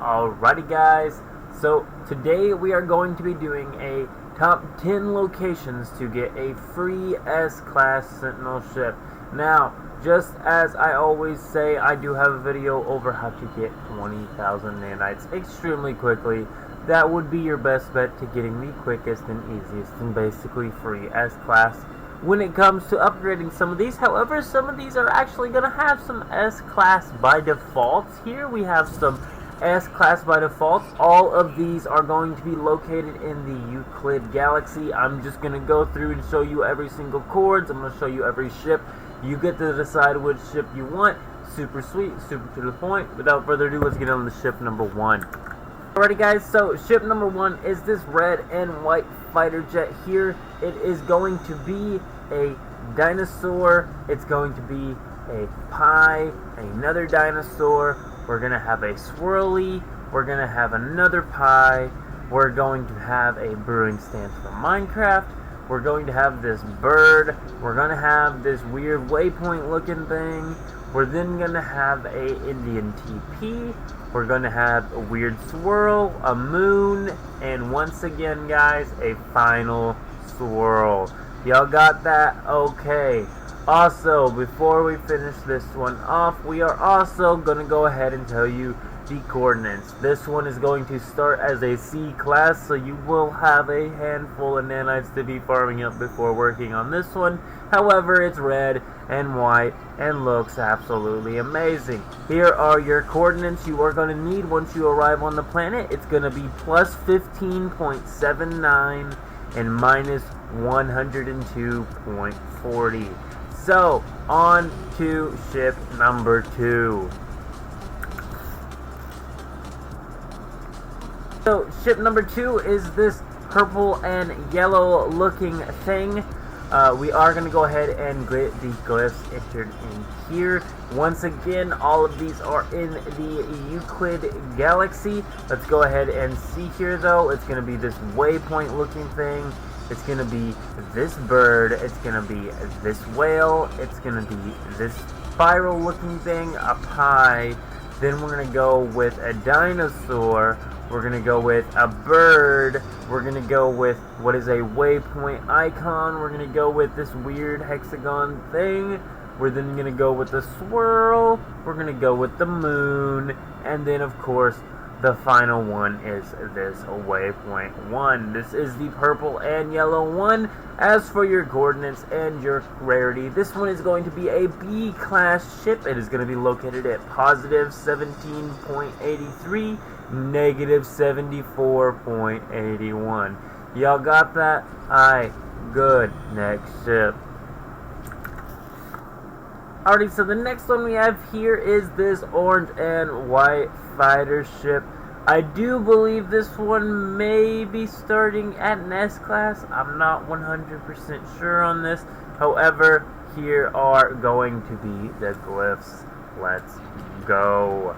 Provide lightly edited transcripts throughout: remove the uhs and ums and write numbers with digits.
Alrighty guys, so today we are going to be doing a top 10 locations to get a free S-Class Sentinel ship. Now, just as I always say, I do have a video over how to get 20,000 nanites extremely quickly. That would be your best bet to getting the quickest and easiest and basically free S-Class when it comes to upgrading some of these. However, some of these are actually going to have some S-Class by default. Here we have some S-Class by default. All of these are going to be located in the Euclid galaxy. I'm just going to go through and show you every single chords. I'm going to show you every ship. You get to decide which ship you want. Super sweet, super to the point. Without further ado, let's get on to ship number 1. Alrighty guys, so ship number 1 is this red and white fighter jet here. It is going to be a dinosaur, it's going to be a pie, another dinosaur, we're going to have a swirly, we're going to have another pie, we're going to have a brewing stand for Minecraft, we're going to have this bird, we're going to have this weird waypoint looking thing, we're then going to have a Indian TP, we're going to have a weird swirl, a moon, and once again guys, a final swirl. Y'all got that? Okay. Also, before we finish this one off, we are also going to go ahead and tell you the coordinates. This one is going to start as a C class, so you will have a handful of nanites to be farming up before working on this one. However, it's red and white and looks absolutely amazing. Here are your coordinates you are going to need once you arrive on the planet. It's going to be plus 15.79 and minus 102.40. So, on to ship number 2. So, ship number 2 is this purple and yellow looking thing. We are going to go ahead and get the glyphs entered in here. Once again, all of these are in the Euclid galaxy. Let's go ahead and see here though. It's going to be this waypoint looking thing. It's going to be this bird. It's going to be this whale. It's going to be this spiral looking thing, a pie. Then we're going to go with a dinosaur. We're going to go with a bird. We're going to go with what is a waypoint icon. We're going to go with this weird hexagon thing. We're then going to go with the swirl. We're going to go with the moon. And then, of course, the final one is this waypoint 1. This is the purple and yellow one. As for your coordinates and your rarity, this one is going to be a B class ship. It is going to be located at positive 17.83, negative 74.81. Y'all got that? Alright, good. Next ship. Alrighty, so the next one we have here is this orange and white fighter ship. I do believe this one may be starting at an S class. I'm not 100% sure on this. However, here are going to be the glyphs. Let's go.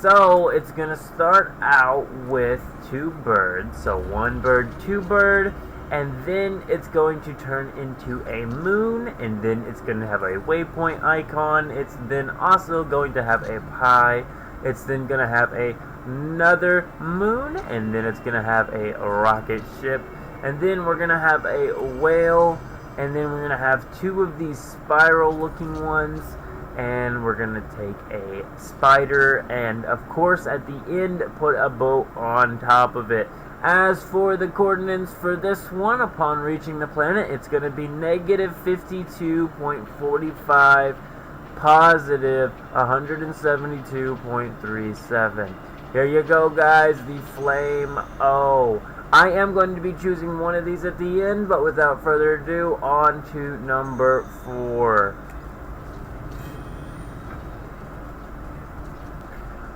So, it's going to start out with 2 birds. So, 1 bird, 2 bird. And then it's going to turn into a moon. And then it's going to have a waypoint icon. It's then also going to have a pie. It's then going to have another moon. And then it's going to have a rocket ship. And then we're going to have a whale. And then we're going to have 2 of these spiral looking ones. And we're going to take a spider, and of course at the end put a boat on top of it. As for the coordinates for this one, upon reaching the planet, it's going to be negative 52.45, positive 172.37. Here you go guys, the Flame O. I am going to be choosing one of these at the end, but without further ado, on to number 4.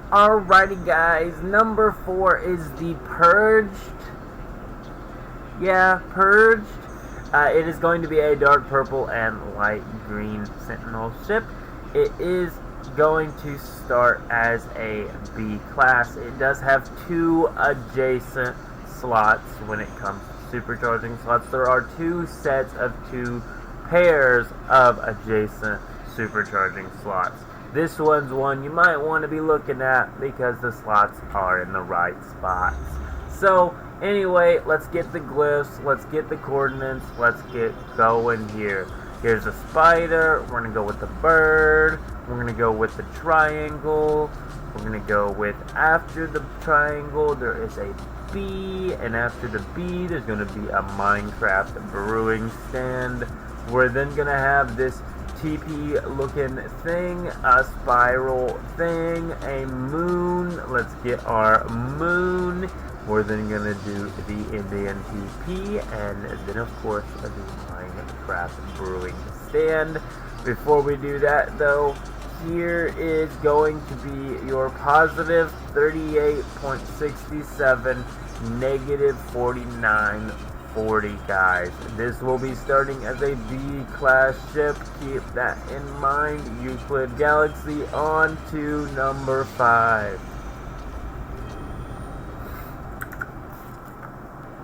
Alrighty guys, number 4 is the Purged. Yeah, Purged. It is going to be a dark purple and light green Sentinel ship. It is going to start as a B class. It does have 2 adjacent slots when it comes to supercharging slots. There are 2 sets of 2 pairs of adjacent supercharging slots. This one's one you might want to be looking at because the slots are in the right spots. So anyway, let's get the glyphs, let's get the coordinates, let's get going here. Here's a spider, we're going to go with the bird, we're going to go with the triangle, we're going to go with after the triangle there is a B, and after the B there's going to be a Minecraft brewing stand. We're then going to have this TP looking thing, a spiral thing, a moon. Let's get our moon. We're then going to do the Indian TP, and then of course the Minecraft brewing stand. Before we do that though, here is going to be your positive 38.67, negative 49.40, guys. This will be starting as a B-class ship. Keep that in mind. Euclid Galaxy on to number 5.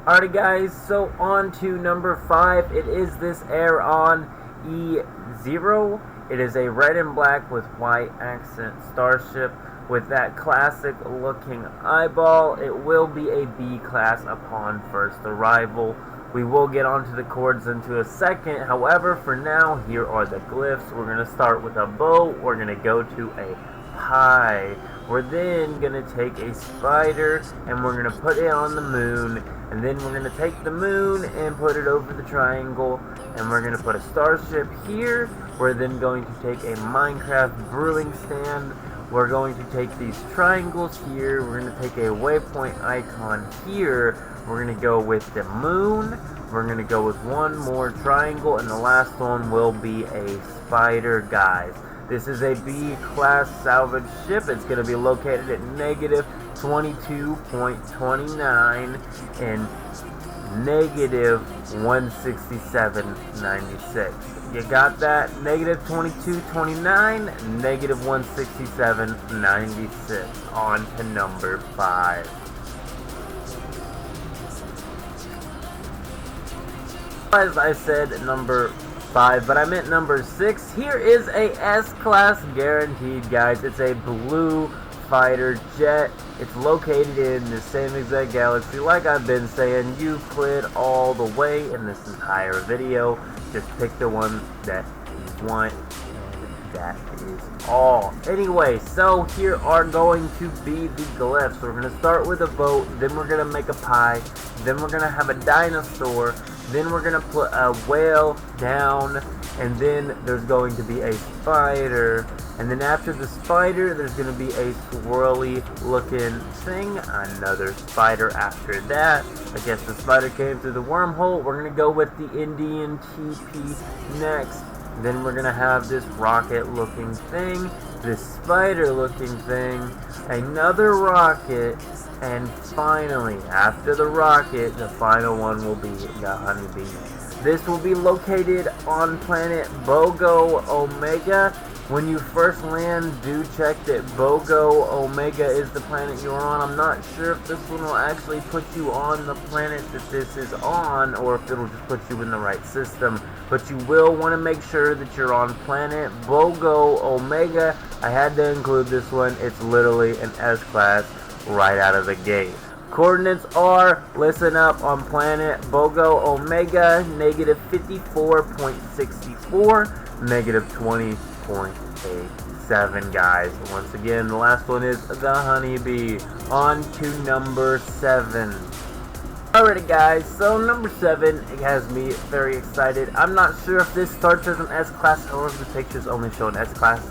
Alrighty guys, so on to number 5. It is this Aeron E0. It is a red and black with white accent starship with that classic looking eyeball. It will be a B class upon first arrival. We will get onto the chords into a second. However, for now, here are the glyphs. We're going to start with a boat. We're going to go to a pie. We're then going to take a spider and we're going to put it on the moon. And then we're going to take the moon and put it over the triangle. And we're going to put a starship here. We're then going to take a Minecraft brewing stand. We're going to take these triangles here. We're going to take a waypoint icon here. We're going to go with the moon. We're going to go with one more triangle. And the last one will be a spider, guys. This is a B-class salvage ship. It's going to be located at negative 22.29 and negative 167.96. You got that? Negative 22.29, negative 167.96. On to number 5. As I said, number 5, but I meant number 6. Here is a S-class guaranteed, guys. It's a blue fighter jet. It's located in the same exact galaxy, like I've been saying, Euclid all the way in this entire video. Just pick the one that you want, and that is all. Anyway, so here are going to be the glyphs. We're going to start with a boat, then we're going to make a pie, then we're going to have a dinosaur, then we're going to put a whale down, and then there's going to be a spider, and then after the spider there's going to be a swirly looking thing, another spider after that. I guess the spider came through the wormhole. We're going to go with the Indian TP next. Then we're going to have this rocket looking thing, this spider looking thing, another rocket, and finally, after the rocket, the final one will be the honeybee. This will be located on planet Bogo Omega. When you first land, do check that Bogo Omega is the planet you're on. I'm not sure if this one will actually put you on the planet that this is on, or if it'll just put you in the right system. But you will want to make sure that you're on planet Bogo Omega. I had to include this one. It's literally an S-class right out of the gate. Coordinates are, listen up, on planet Bogo Omega, negative 54.64, negative 20.87, guys. Once again, the last one is the honeybee. On to number 7. Alrighty guys, so number 7, it has me very excited. I'm not sure if this starts as an S-class or if the pictures only show an S-class.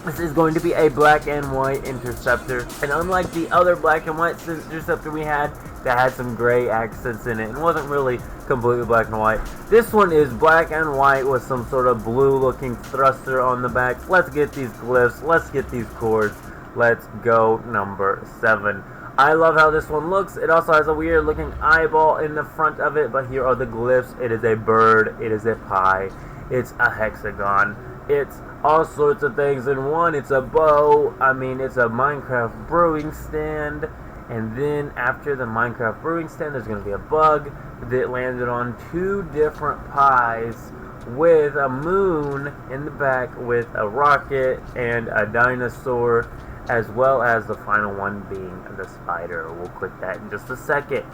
This is going to be a black and white Interceptor, and unlike the other black and white Interceptor we had that had some gray accents in it and wasn't really completely black and white, this one is black and white with some sort of blue looking thruster on the back. Let's get these glyphs, let's get these chords, let's go. Number 7. I love how this one looks. It also has a weird looking eyeball in the front of it, but here are the glyphs. It is a bird, it is a pie, it's a hexagon, it's all sorts of things in one. It's a bow, it's a Minecraft brewing stand, and then after the Minecraft brewing stand there's going to be a bug that landed on 2 different pies. with a moon in the back with a rocket and a dinosaur, as well as the final one being the spider. We'll click that in just a second.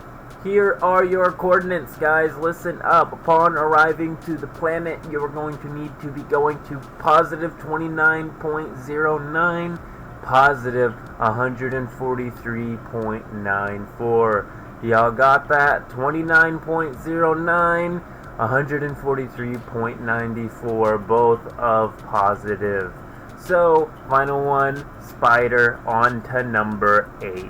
Here are your coordinates, guys. Listen up. Upon arriving to the planet, you are going to need to be going to positive 29.09, positive 143.94. Y'all got that? 29.09, 143.94, both of positive. So, final one, spider, on to number 8.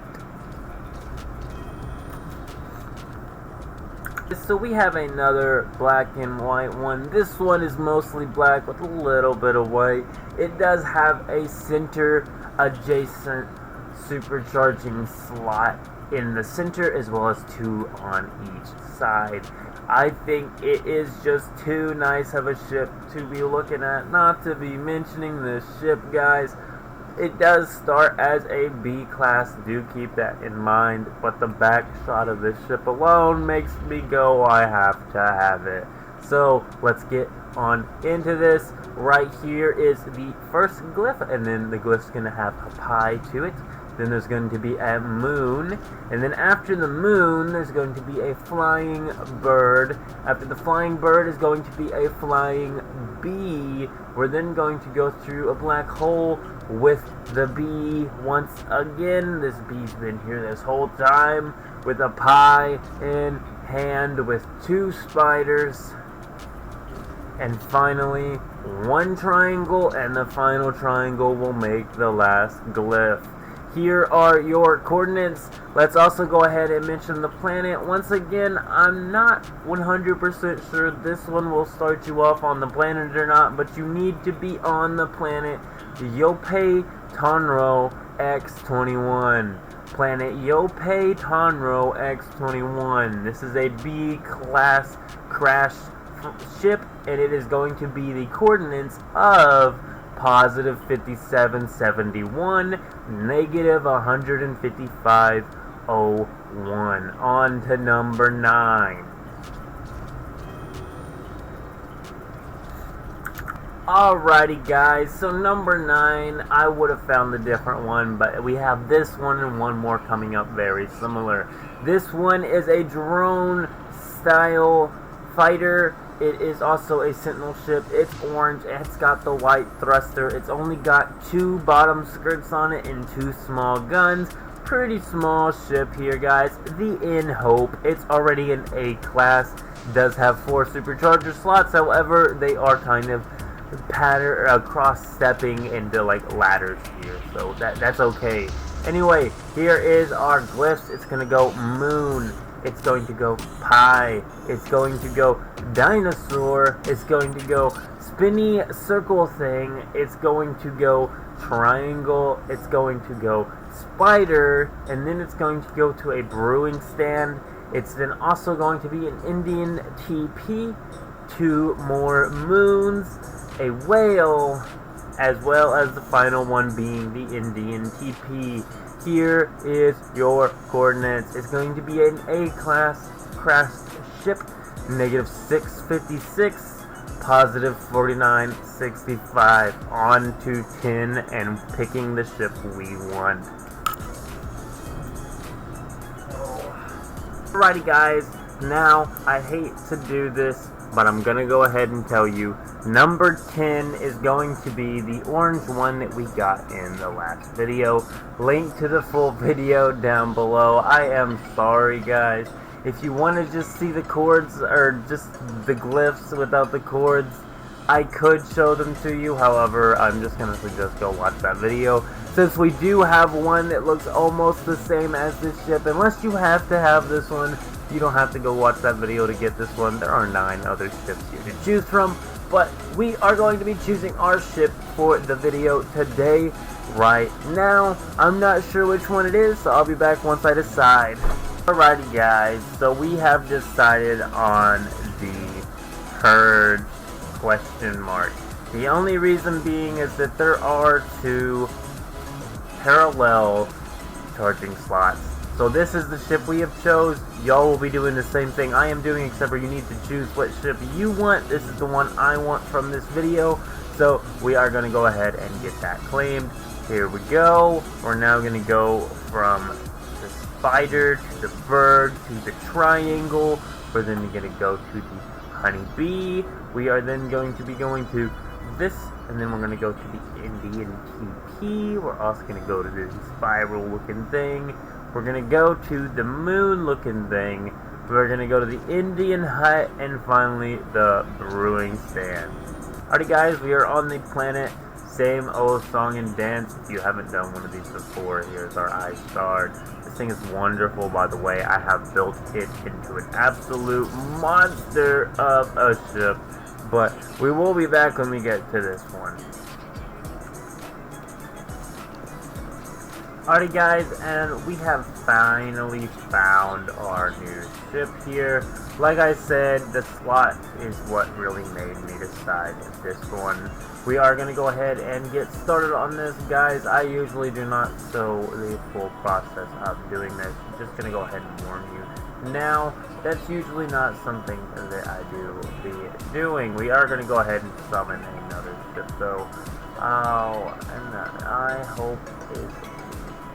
So we have another black and white one. This one is mostly black with a little bit of white. It does have a center adjacent supercharging slot in the center, as well as 2 on each side. I think it is just too nice of a ship to be looking at not to be mentioning this ship, guys. It does start as a B class, do keep that in mind, but the back shot of this ship alone makes me go, I have to have it. So let's get on into this. Right here is the first glyph, and then the glyph's going to have a pie to it. Then there's going to be a moon, and then after the moon there's going to be a flying bird. After the flying bird is going to be a flying bee. We're then going to go through a black hole with the bee once again. This bee's been here this whole time with a pie in hand with 2 spiders. And finally, 1 triangle, and the final triangle will make the last glyph. Here are your coordinates. Let's also go ahead and mention the planet. Once again, I'm not 100% sure this one will start you off on the planet or not, but you need to be on the planet Euclid Tonro X21. Planet Euclid Tonro X21. This is a B-class crash ship, and it is going to be the coordinates of positive 5771, negative 155.01. On to number 9. Alrighty, guys, so number 9, I would have found a different one, but we have this one and one more coming up very similar. This one is a drone style fighter. It is also a Sentinel ship. It's orange. It's got the white thruster. It's only got 2 bottom skirts on it and 2 small guns. Pretty small ship here, guys. The In Hope. It's already an A class. Does have 4 supercharger slots. However, they are kind of cross-stepping into like ladders here, so that's okay. Anyway, here is our glyphs. It's gonna go moon. It's going to go pie. It's going to go dinosaur. It's going to go spinny circle thing. It's going to go triangle. It's going to go spider. And then it's going to go to a brewing stand. It's then also going to be an Indian TP. 2 more moons. A whale. As well as the final one being the Indian TP. Here is your coordinates. It's going to be an A-class crashed ship, negative 656, positive 4965, on to 10 and picking the ship we want. Alrighty, guys, now I hate to do this, but I'm gonna go ahead and tell you number 10 is going to be the orange one that we got in the last video. Link to the full video down below. I am sorry, guys. If you want to just see the chords or just the glyphs without the chords, I could show them to you. However, I'm just gonna suggest go watch that video, since we do have one that looks almost the same as this ship. Unless you have to have this one, you don't have to go watch that video to get this one. There are 9 other ships here to choose from, but we are going to be choosing our ship for the video today. Right now, I'm not sure which one it is, so I'll be back once I decide. Alrighty, guys, so we have decided on the Purge ? The only reason being is that there are 2 parallel charging slots So this is the ship we have chose. Y'all will be doing the same thing I am doing, except for you need to choose what ship you want. This is the one I want from this video. So we are going to go ahead and get that claimed. Here we go. We're now going to go from the spider to the bird to the triangle. We're then going to go to the honeybee. We are then going to be going to this, and then we're going to go to the Indian TP. We're also going to go to this spiral looking thing. We're going to go to the moon looking thing. We're going to go to the Indian hut, and finally the brewing stand. Alrighty guys, we are on the planet. Same old song and dance. If you haven't done one of these before, here's our eye star. This thing is wonderful, by the way. I have built it into an absolute monster of a ship. But we will be back when we get to this one. Alrighty guys, and we have finally found our new ship here. Like I said, the slot is what really made me decide this one. We are going to go ahead and get started on this, guys. I usually do not show the full process of doing this. I'm just going to go ahead and warn you. Now, that's usually not something that I do be doing. We are going to go ahead and summon another ship, though. Oh, and that I hope is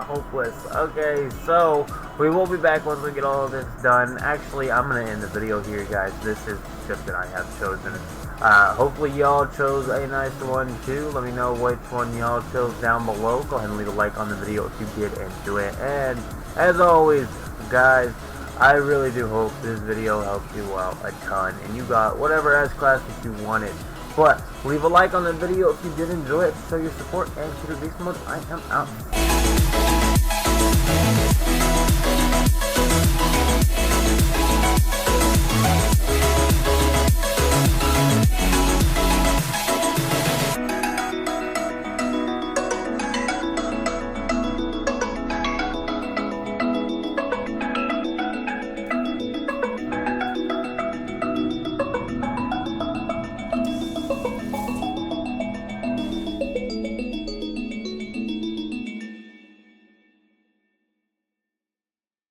hopeless. Okay, so we will be back once we get all of this done. Actually, I'm going to end the video here, guys. This is the ship that I have chosen. Hopefully y'all chose a nice one too. Let me know which one y'all chose down below. Go ahead and leave a like on the video if you did enjoy it. And as always, guys, I really do hope this video helped you out a ton and you got whatever S-Class that you wanted. But leave a like on the video if you did enjoy it to show your support, and to the beast mode, I am out.